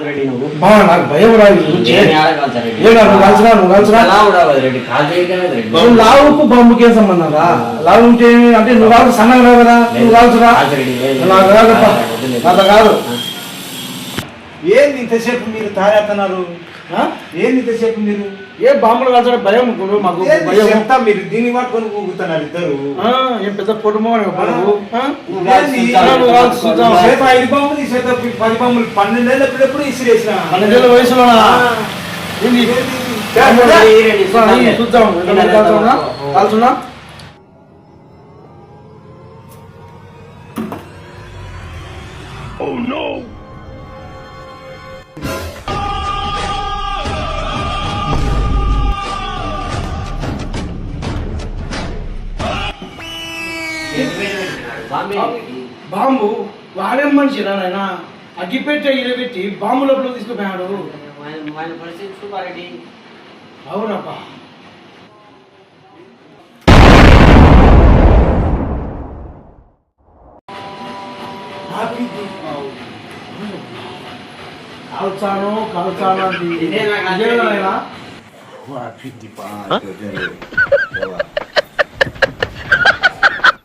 నాకు భయం రాదు. లావుకు బాంబుకి ఏం సంబంధం రా? లావు ఉంటే అంటే నువ్వు కాదు సన్నగా రావు కదా, నువ్వు కాల్చురా. నాకు కాదప్ప, అట్లా కాదు. ఏంది ఇంతసేపు మీరు తారేస్తున్నారు? ఏంది ఇంతసేపు మీరు? ఏ బాంబులు కాల్చడం భయం మాకు చెప్తా. మీరు దీన్ని పట్టుకొని ఊగుతున్నారు ఇద్దరు. ఏం పెద్ద కుటుంబం 5 బాంబులు, ఈ చేత 10 బాంబులు 12 ఏళ్ళ ఎప్పుడెప్పుడు ఇసిరేసిన 12 ఏళ్ళ వయసులో చూద్దాం కాల్చున్నా. బాంబు వాడేం మనిషి నాయన, అగ్గిపెట్టే ఇరబెట్టి బాంబు లోపల తీసుకుపోయాడు. అవునప్పా. కాల్చాను